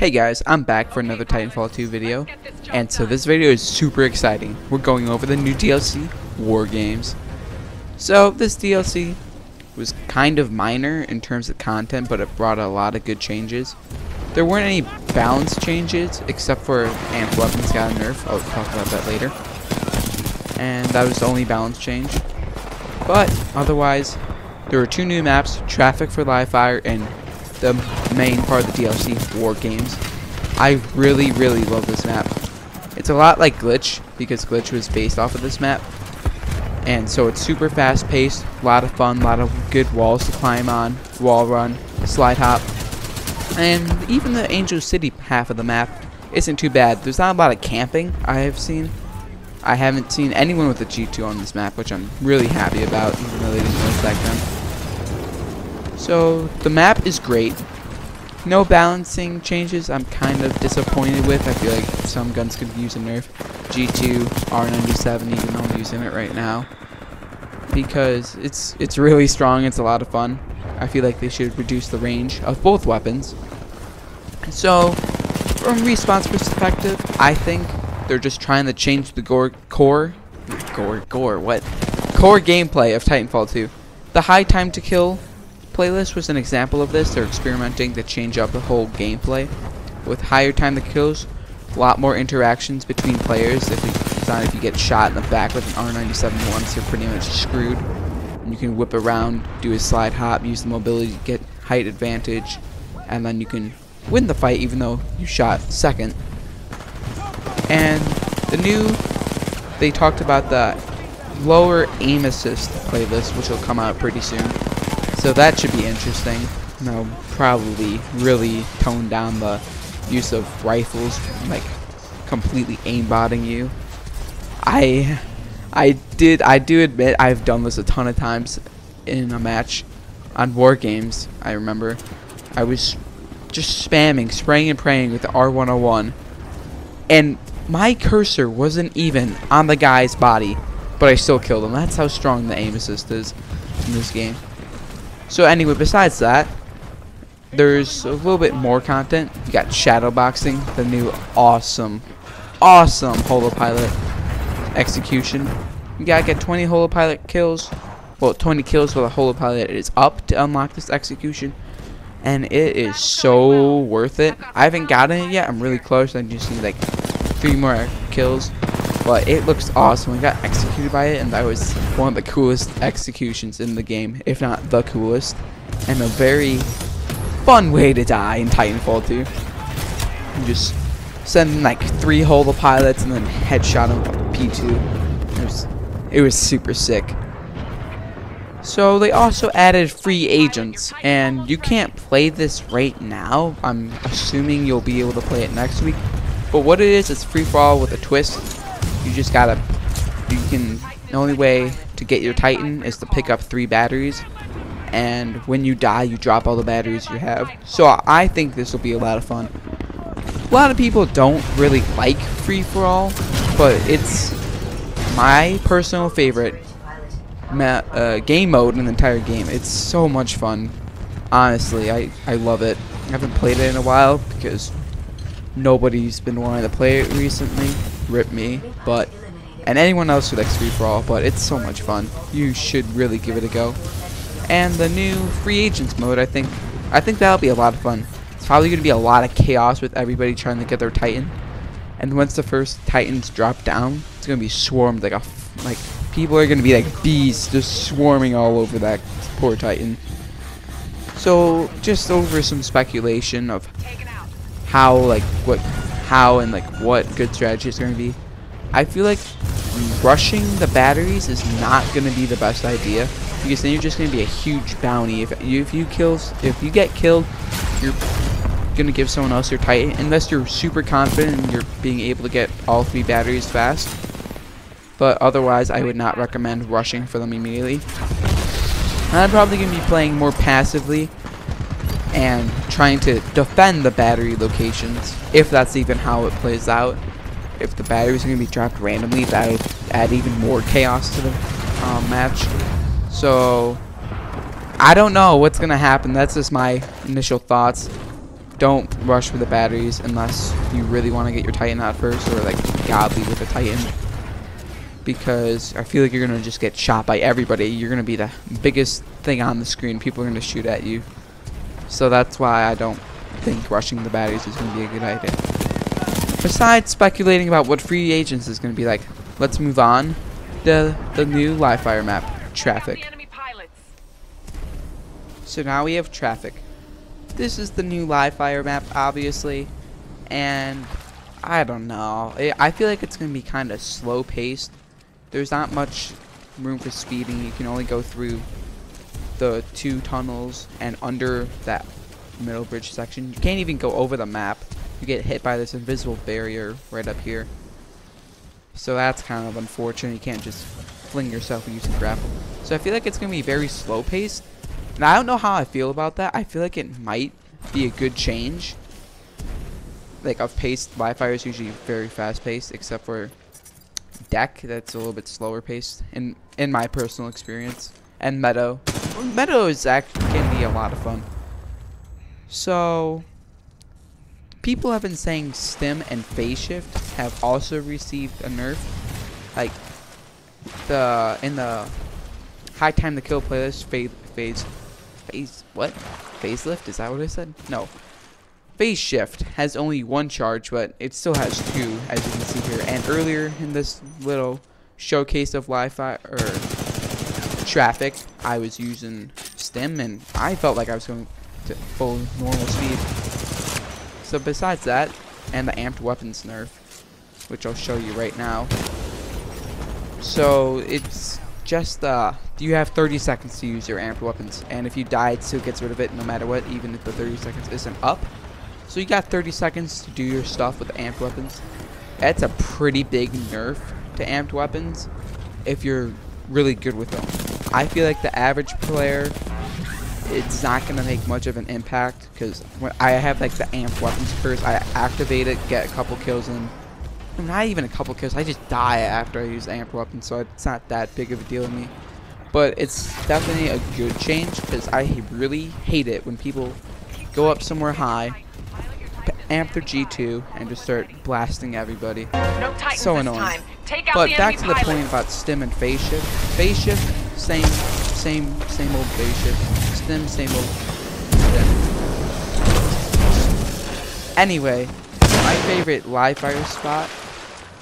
Hey guys, I'm back for another Titanfall 2 video, and so this video is super exciting. We're going over the new DLC, WARGAMES. So this DLC was kind of minor in terms of content, but it brought a lot of good changes. There weren't any balance changes, except for amp weapons got a nerf. I'll talk about that later. And that was the only balance change. But otherwise, there were two new maps, Traffic for Live Fire and the main part of the DLC, WARGAMES. I really love this map. It's a lot like Glitch, because Glitch was based off of this map. And so it's super fast paced, a lot of fun, a lot of good walls to climb on, wall run, slide hop. And even the Angel City half of the map isn't too bad. There's not a lot of camping I have seen. I haven't seen anyone with a G2 on this map, which I'm really happy about, even though they didn't nerf back then. So the map is great. No balancing changes I'm kind of disappointed with. I feel like some guns could use a nerf. G2, R97, even though I'm using it right now. Because it's really strong, it's a lot of fun. I feel like they should reduce the range of both weapons. So, from Respawn's perspective, I think they're just trying to change the core gameplay of Titanfall 2. The high time to kill playlist was an example of this. They're experimenting to change up the whole gameplay with higher time to kills, a lot more interactions between players. If you get shot in the back with an R97 once, you're pretty much screwed. And you can whip around, do a slide hop, use the mobility to get height advantage, and then you can win the fight even though you shot second. And they talked about the lower aim assist playlist, which will come out pretty soon. So that should be interesting. And they'll probably really tone down the use of rifles, like completely aimbotting you. I do admit I've done this a ton of times in a match on WARGAMES. I remember I was just spraying and praying with the R101, and my cursor wasn't even on the guy's body, but I still killed him. That's how strong the aim assist is in this game. So anyway, besides that, there's a little bit more content. You got shadowboxing, the new awesome holopilot execution. You gotta get 20 holopilot kills. Well, 20 kills with a holopilot is up to unlock this execution, and it is so worth it. I haven't gotten it yet. I'm really close. I just need like 3 more kills, but it looks awesome. I got executed by it, and that was one of the coolest executions in the game, if not the coolest, and a very fun way to die in Titanfall 2. You just send like 3 holopilots and then headshot them with a P2. It was super sick. So they also added free agents, and you can't play this right now. I'm assuming you'll be able to play it next week. But what it is, it's free for all with a twist. The only way to get your Titan is to pick up 3 batteries, and when you die, you drop all the batteries you have. So I think this will be a lot of fun. A lot of people don't really like free for all, but it's my personal favorite game mode in the entire game. It's so much fun. Honestly, I love it. I haven't played it in a while because nobody's been wanting to play it recently. Rip me. And anyone else who likes free for all, but it's so much fun. You should really give it a go. And the new free agents mode, I think that'll be a lot of fun. It's probably going to be a lot of chaos with everybody trying to get their Titan. And once the first Titans drop down, it's going to be swarmed like people are going to be like bees just swarming all over that poor Titan. So just over some speculation of what good strategy is going to be. I feel like rushing the batteries is not going to be the best idea, because then you're just going to be a huge bounty. If you get killed, you're going to give someone else your Titan, unless you're super confident and you're being able to get all 3 batteries fast. But otherwise, I would not recommend rushing for them immediately. I'm probably going to be playing more passively and trying to defend the battery locations, if that's even how it plays out. If the batteries are going to be dropped randomly, that would add even more chaos to the match. So I don't know what's going to happen. That's just my initial thoughts. don't rush for the batteries unless you really want to get your Titan out first, or like godly with a Titan, because I feel like you're gonna just get shot by everybody. You're gonna be the biggest thing on the screen. People are gonna shoot at you. So that's why I don't think rushing the batteries is gonna be a good idea. Besides speculating about what free agents is gonna be like, let's move on to the new live fire map, Traffic. So now we have Traffic. This is the new live fire map, obviously, and I don't know. I feel like it's gonna be kind of slow paced. There's not much room for speeding. You can only go through the 2 tunnels and under that middle bridge section. You can't even go over the map. You get hit by this invisible barrier right up here. So that's kind of unfortunate. You can't just fling yourself using grapple. So I feel like it's gonna be very slow paced. And I don't know how I feel about that. I feel like it might be a good change. Like, of paced, live fire is usually very fast paced, except for Deck, that's a little bit slower paced in my personal experience. And Meadow. Meadow is actually can be a lot of fun. So people have been saying Stim and Phase Shift have also received a nerf. Like in the High Time to Kill playlist, Facelift? Is that what I said? No. Phase Shift has only 1 charge, but it still has 2, as you can see here. And earlier in this little showcase of live fire or Traffic, I was using Stim, and I felt like I was going to full normal speed. So besides that, and the amped weapons nerf, which I'll show you right now. So it's just you have 30 seconds to use your amped weapons, and if you die, it still gets rid of it no matter what, even if the 30 seconds isn't up. So you got 30 seconds to do your stuff with the amped weapons. That's a pretty big nerf to amped weapons if you're really good with them. I feel like the average player, it's not going to make much of an impact, because when I have like the amped weapons first, I activate it, get a couple kills in. Not even a couple kills, I just die after I use amped weapons, so it's not that big of a deal to me. But it's definitely a good change, because I really hate it when people go up somewhere high, amp their G2, and just start blasting everybody. So annoying. But back to the point about Stim and Phase Shift. Phase Shift, same old Phase Shift. Stim, same old Stim. Anyway, my favorite live fire spot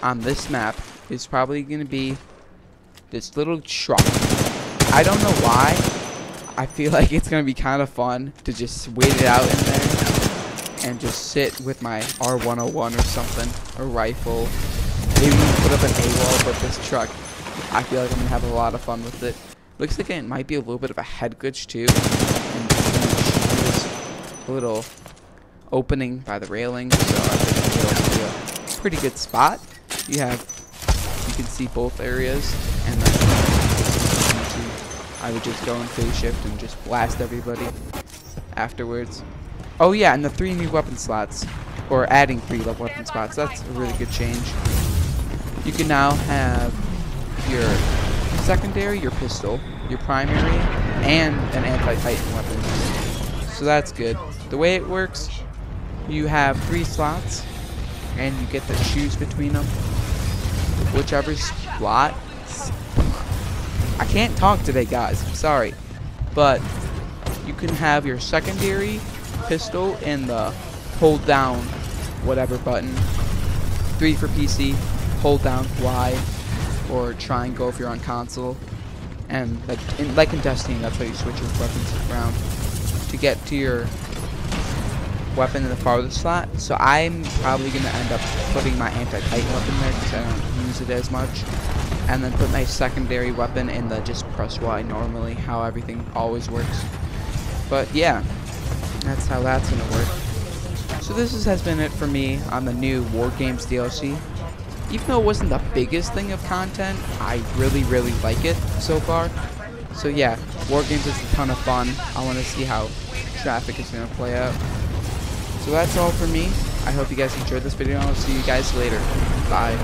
on this map is probably going to be this little truck. I don't know why. I feel like it's going to be kind of fun to just wait it out in there and just sit with my R101 or something, or rifle. Maybe put up an AWOL, but this truck, I feel like I'm going to have a lot of fun with it. Looks like it might be a little bit of a head glitch too. And there's a little opening by the railing, so I think it'll be a pretty good spot. You can see both areas, and then I would just go in Phase Shift and just blast everybody afterwards. Oh yeah, and the 3 new weapon slots, or adding 3 weapon spots, that's a really good change. You can now have your secondary, your pistol, your primary, and an anti-Titan weapon. So that's good. The way it works, you have 3 slots, and you get to choose between them. Whichever slot. I can't talk today, guys. I'm sorry. But you can have your secondary pistol in the hold down whatever button. 3 for PC, hold down Y, or triangle if you're on console. And like in Destiny, that's how you switch your weapons around to get to your weapon in the farthest slot. So I'm probably going to end up putting my anti-Titan weapon there because I don't use it as much. And then put my secondary weapon in the just press Y normally, how everything always works. But yeah, that's how that's going to work. So this has been it for me on the new WARGAMES DLC. Even though it wasn't the biggest thing of content, I really like it so far. So yeah, WARGAMES is a ton of fun. I want to see how Traffic is going to play out. So that's all for me. I hope you guys enjoyed this video, and I'll see you guys later. Bye.